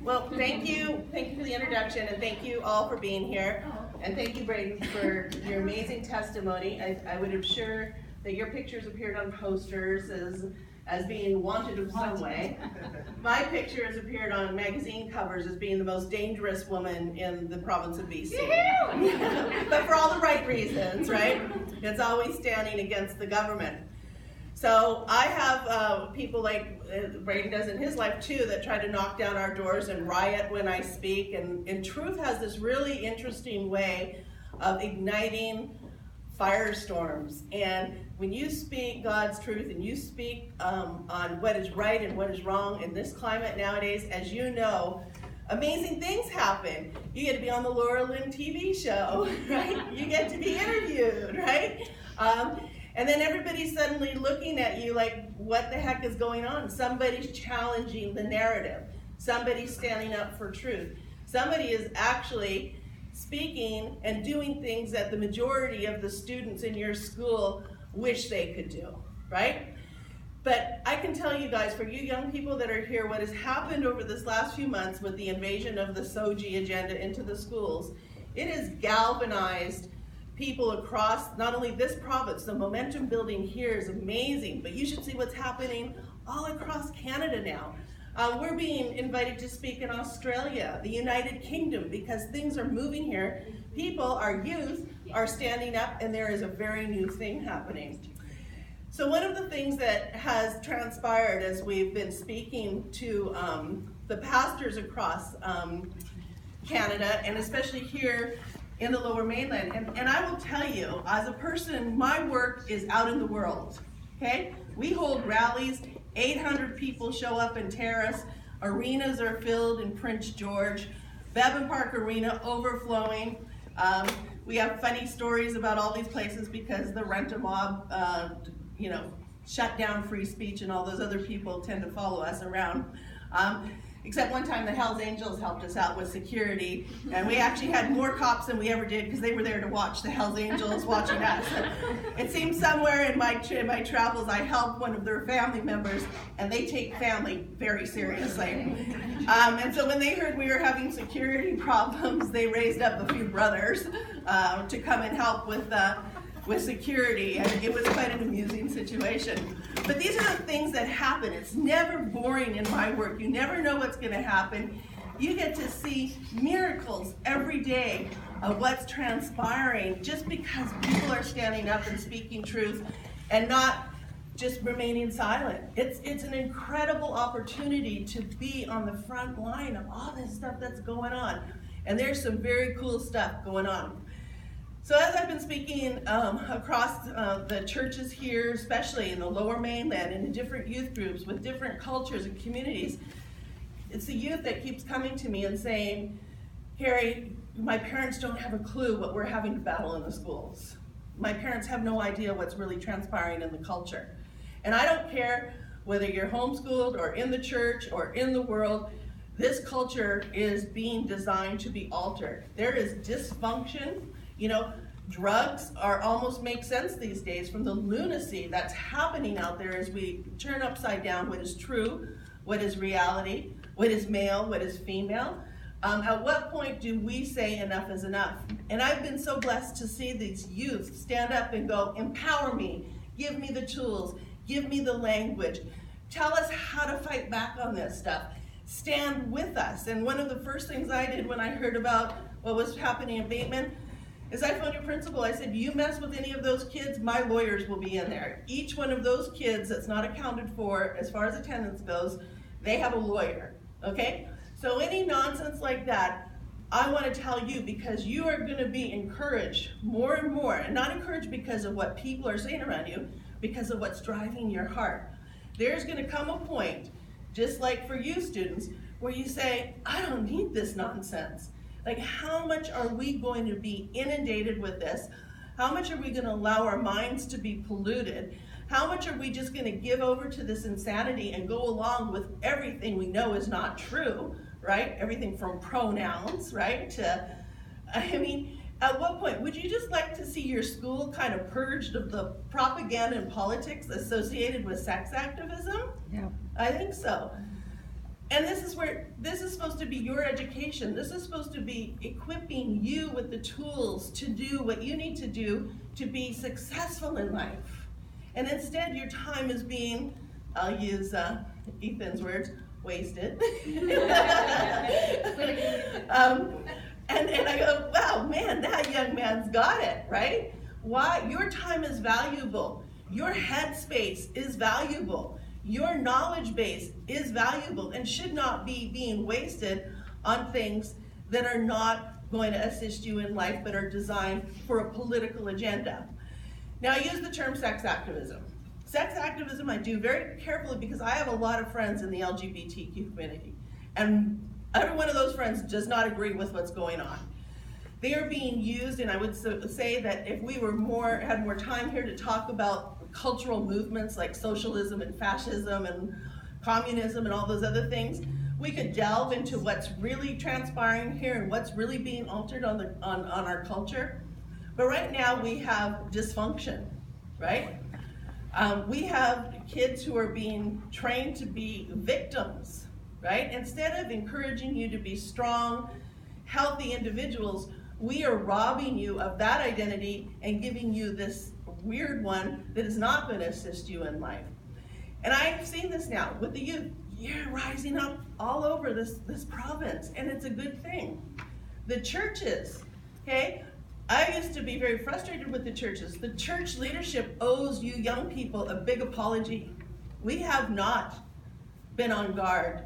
Well, thank you for the introduction, and thank you all for being here. And thank you, Braden, for your amazing testimony. I would assure that your pictures appeared on posters as being wanted in some way. My picture has appeared on magazine covers as being the most dangerous woman in the province of BC. But for all the right reasons, right? It's always standing against the government. So I have people like Braden does in his life too that try to knock down our doors and riot when I speak. And Truth has this really interesting way of igniting firestorms. And when you speak God's truth and you speak on what is right and what is wrong in this climate nowadays, as you know, amazing things happen. You get to be on the Laura Lynn TV show, right? You get to be interviewed, right? And then everybody's suddenly looking at you like, what the heck is going on? Somebody's challenging the narrative. Somebody's standing up for truth. Somebody is actually speaking and doing things that the majority of the students in your school wish they could do, right? But I can tell you guys, for you young people that are here, what has happened over this last few months with the invasion of the SOGI agenda into the schools, it has galvanized people across not only this province. The momentum building here is amazing, but you should see what's happening all across Canada now. We're being invited to speak in Australia, the United Kingdom, because things are moving here. People, our youth, are standing up, and there is a very new thing happening. So one of the things that has transpired as we've been speaking to the pastors across Canada, and especially here in the Lower Mainland, and I will tell you, as a person, my work is out in the world, okay? We hold rallies, 800 people show up in Terrace, arenas are filled in Prince George, Bevan Park Arena overflowing. We have funny stories about all these places because the rent-a-mob, shut down free speech, and all those other people tend to follow us around. Except one time the Hells Angels helped us out with security, and we actually had more cops than we ever did because they were there to watch the Hells Angels watching us. It seems somewhere in my travels I helped one of their family members, and they take family very seriously. And so when they heard we were having security problems, they raised up a few brothers to come and help with security, and it was quite an amusing situation. But these are the things that happen. It's never boring in my work. You never know what's going to happen. You get to see miracles every day of what's transpiring just because people are standing up and speaking truth and not just remaining silent. It's an incredible opportunity to be on the front line of all this stuff that's going on. And there's some very cool stuff going on. So as I've been speaking across the churches here, especially in the Lower Mainland and in different youth groups with different cultures and communities, it's the youth that keeps coming to me and saying, Kari, my parents don't have a clue what we're having to battle in the schools. My parents have no idea what's really transpiring in the culture. And I don't care whether you're homeschooled or in the church or in the world, this culture is being designed to be altered. There is dysfunction. Drugs almost make sense these days from the lunacy that's happening out there as we turn upside down what is true, what is reality, what is male, what is female. At what point do we say enough is enough? And I've been so blessed to see these youth stand up and go, empower me, give me the tools, give me the language, tell us how to fight back on this stuff, stand with us. And one of the first things I did when I heard about what was happening in Bateman is I phoned your principal. I said, you mess with any of those kids, my lawyers will be in there. Each one of those kids that's not accounted for as far as attendance goes, they have a lawyer, okay? So any nonsense like that, I want to tell you because you are going to be encouraged more and more, and not encouraged because of what people are saying around you, because of what's driving your heart. There's going to come a point, just like for you students, where you say, I don't need this nonsense. Like, how much are we going to be inundated with this? How much are we going to allow our minds to be polluted? How much are we just going to give over to this insanity and go along with everything we know is not true, right? Everything from pronouns, right, to, at what point, would you just like to see your school kind of purged of the propaganda and politics associated with sex activism? Yeah. I think so. And this is supposed to be your education. This is supposed to be equipping you with the tools to do what you need to do to be successful in life. And instead, your time is being, I'll use Ethan's words, wasted. And I go, wow, man, that young man's got it, right? Why? Your time is valuable. Your headspace is valuable. Your knowledge base is valuable and should not be being wasted on things that are not going to assist you in life but are designed for a political agenda. Now, I use the term sex activism. Sex activism I do very carefully because I have a lot of friends in the LGBTQ community. And every one of those friends does not agree with what's going on. They are being used, and I would say that if we were had more time here to talk about cultural movements like socialism and fascism and communism and all those other things, we could delve into what's really transpiring here and what's really being altered on our culture. But right now we have dysfunction, right? We have kids who are being trained to be victims, right? Instead of encouraging you to be strong, healthy individuals, we are robbing you of that identity and giving you this weird one that is not going to assist you in life. And I've seen this now with the youth. You're rising up all over this province, and it's a good thing. The churches, okay? I used to be very frustrated with the churches. The church leadership owes you young people a big apology. We have not been on guard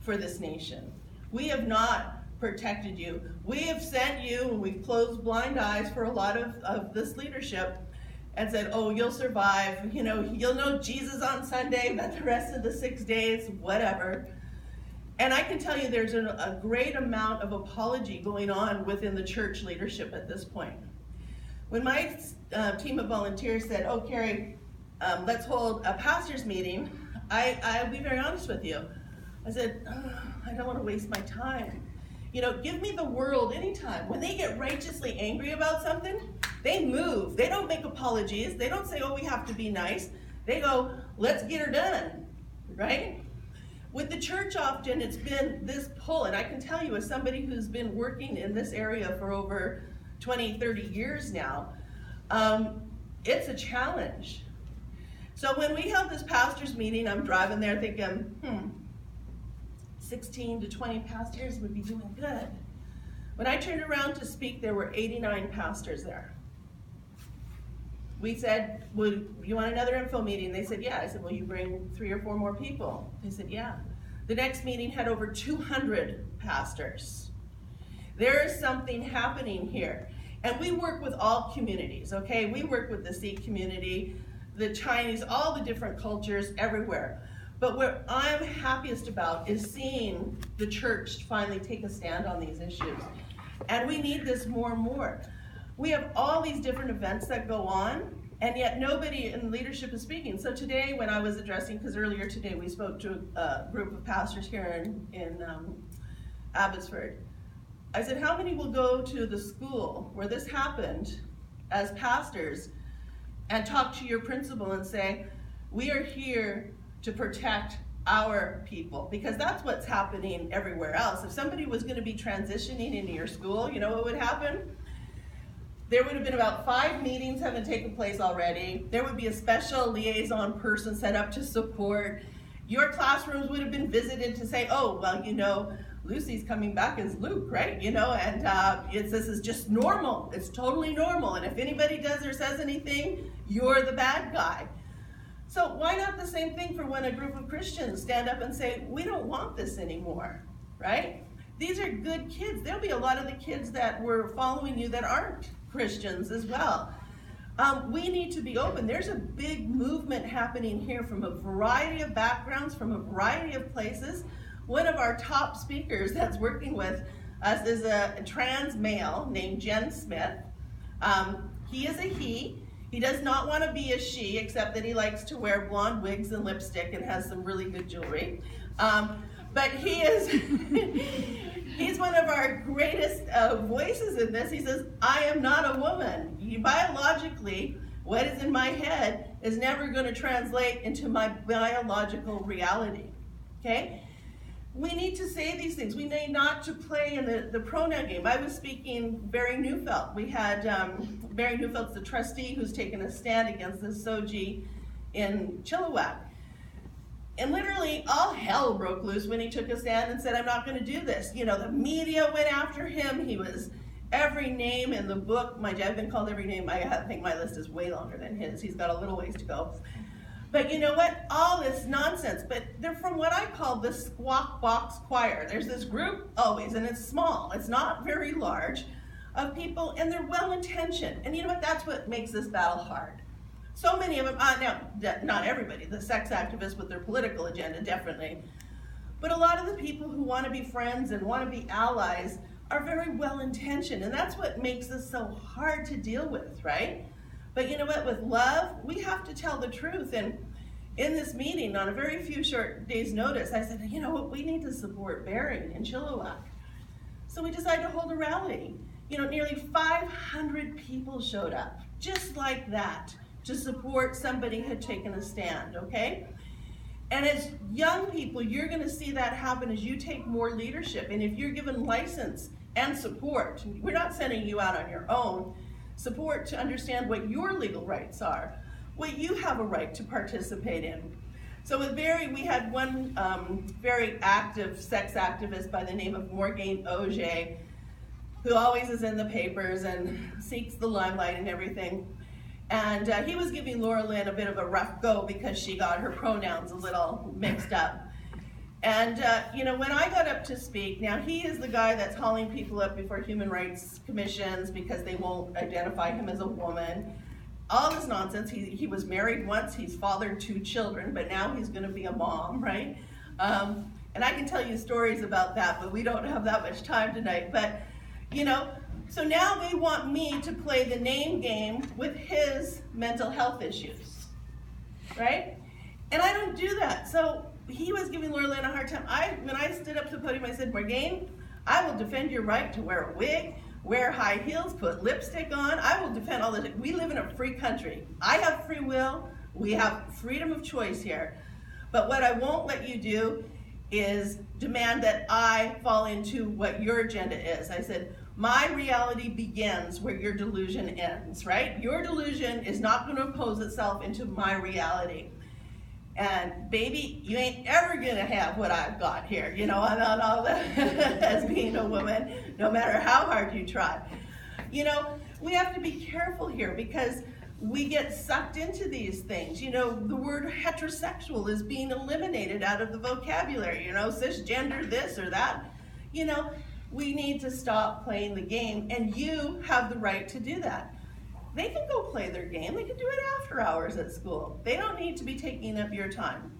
for this nation. We have not protected you. We have sent you, and we've closed blind eyes for a lot of this leadership and said, oh, you'll survive. You know, you'll know Jesus on Sunday, but the rest of the 6 days, whatever. And I can tell you there's a great amount of apology going on within the church leadership at this point. When my team of volunteers said, oh, Kari, let's hold a pastor's meeting, I'll be very honest with you. I said, I don't want to waste my time. You know, give me the world anytime. When they get righteously angry about something, they move. They don't make apologies. They don't say, oh, we have to be nice. They go, let's get her done, right? With the church often, it's been this pull, and I can tell you as somebody who's been working in this area for over 20, 30 years now, it's a challenge. So when we held this pastor's meeting, I'm driving there thinking, 16 to 20 pastors would be doing good. When I turned around to speak, there were 89 pastors there. We said, well, you want another info meeting? They said, yeah. I said, well, you bring 3 or 4 more people. They said, yeah. The next meeting had over 200 pastors. There is something happening here. And we work with all communities, okay? We work with the Sikh community, the Chinese, all the different cultures everywhere. But what I'm happiest about is seeing the church finally take a stand on these issues. And we need this more and more. We have all these different events that go on, and yet nobody in leadership is speaking. So today when I was addressing, because earlier today we spoke to a group of pastors here in Abbotsford, I said, how many will go to the school where this happened as pastors and talk to your principal and say, we are here to protect our people, because that's what's happening everywhere else. If somebody was going to be transitioning into your school, you know what would happen? There would have been about 5 meetings having taken place already. There would be a special liaison person set up to support. Your classrooms would have been visited to say, oh, well, you know, Lucy's coming back as Luke, right? You know, and this is just normal. It's totally normal. And if anybody does or says anything, you're the bad guy. So why not the same thing for when a group of Christians stand up and say, we don't want this anymore, right? These are good kids. There'll be a lot of the kids that were following you that aren't Christians as well. We need to be open. There's a big movement happening here from a variety of backgrounds, from a variety of places. One of our top speakers that's working with us is a trans male named Jen Smith. He is a he. He does not want to be a she, except that he likes to wear blonde wigs and lipstick and has some really good jewelry. But he is, he's one of our greatest voices in this. He says, I am not a woman. Biologically, what is in my head is never going to translate into my biological reality, okay? we need to say these things. We need not to play in the pronoun game. I was speaking Barry Neufeld. We had Barry Neufeld's the trustee who's taken a stand against the Soji in Chilliwack. And literally all hell broke loose when he took a stand and said, I'm not going to do this. You know, the media went after him. He was every name in the book. I've been called every name. I think my list is way longer than his. He's got a little ways to go. But you know what? All this nonsense, but they're from what I call the squawk box choir. There's this group always, and it's small. It's not very large, of people, and they're well-intentioned. And you know what? That's what makes this battle hard. So many of them, now, not everybody, the sex activists with their political agenda, definitely. But a lot of the people who want to be friends and want to be allies are very well-intentioned, and that's what makes this so hard to deal with, right? But you know what, with love, we have to tell the truth. And in this meeting, on a very few short days' notice, I said, you know what, we need to support Barry in Chilliwack. So we decided to hold a rally. You know, nearly 500 people showed up, just like that, to support somebody who had taken a stand, okay? And as young people, you're gonna see that happen as you take more leadership. And if you're given license and support, we're not sending you out on your own, support to understand what your legal rights are, what you have a right to participate in. So with Barry, we had one very active sex activist by the name of Morgan Auger, who always is in the papers and seeks the limelight and everything. And he was giving Laura Lynn a bit of a rough go because she got her pronouns a little mixed up. And you know, when I got up to speak, now he is the guy that's hauling people up before human rights commissions because they won't identify him as a woman. All this nonsense. He was married once, he's fathered 2 children, but now he's gonna be a mom, right? And I can tell you stories about that, but we don't have that much time tonight. But, you know, so now they want me to play the name game with his mental health issues, right? And I don't do that. So he was giving Laura Lynn a hard time. When I stood up to the podium, I said, Morgan, I will defend your right to wear a wig, wear high heels, put lipstick on. I will defend all this. We live in a free country. I have free will. We have freedom of choice here. But what I won't let you do is demand that I fall into what your agenda is. I said, my reality begins where your delusion ends, right? Your delusion is not going to impose itself into my reality. And baby, you ain't ever gonna have what I've got here. You know, I'm not all that as being a woman, no matter how hard you try. You know, we have to be careful here because we get sucked into these things. You know, the word heterosexual is being eliminated out of the vocabulary, you know, cisgender this or that. You know, we need to stop playing the game, and you have the right to do that. They can go play their game. They can do it after hours at school. They don't need to be taking up your time.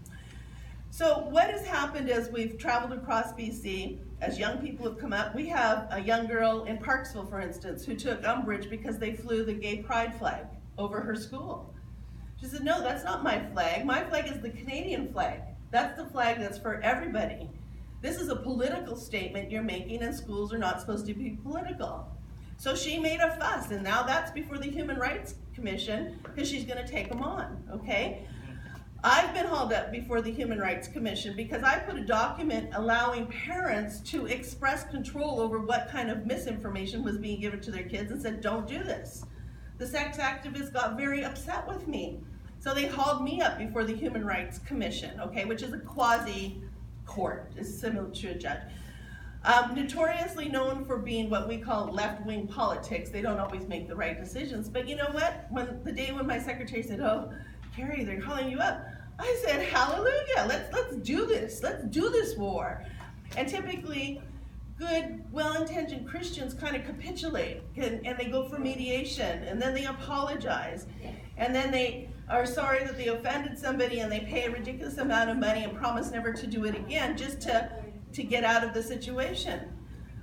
So what has happened as we've traveled across BC, as young people have come up, we have a young girl in Parksville, for instance, who took umbrage because they flew the gay pride flag over her school. She said, no, that's not my flag. My flag is the Canadian flag. That's the flag that's for everybody. This is a political statement you're making, and schools are not supposed to be political. So she made a fuss, and now that's before the Human Rights Commission because she's going to take them on, okay? I've been hauled up before the Human Rights Commission because I put a document allowing parents to express control over what kind of misinformation was being given to their kids and said, don't do this. The sex activists got very upset with me. So they hauled me up before the Human Rights Commission, okay, which is a quasi-court, is similar to a judge. Notoriously known for being what we call left-wing politics. They don't always make the right decisions. But you know what? The day when my secretary said, oh, Kari, they're calling you up, I said, hallelujah, let's do this. Let's do this war. And typically, good, well-intentioned Christians kind of capitulate, and they go for mediation, and then they apologize. And then they are sorry that they offended somebody, and they pay a ridiculous amount of money and promise never to do it again just to get out of the situation.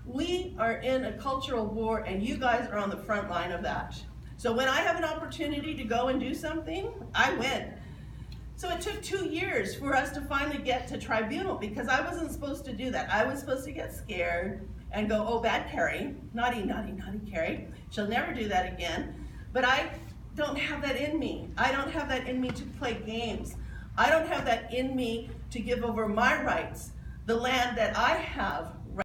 We are in a cultural war, and you guys are on the front line of that. So when I have an opportunity to go and do something, I win. So it took 2 years for us to finally get to tribunal because I wasn't supposed to do that. I was supposed to get scared and go, oh, bad Kari, naughty, naughty, naughty Kari. She'll never do that again. But I don't have that in me. I don't have that in me to play games. I don't have that in me to give over my rights, the land that I have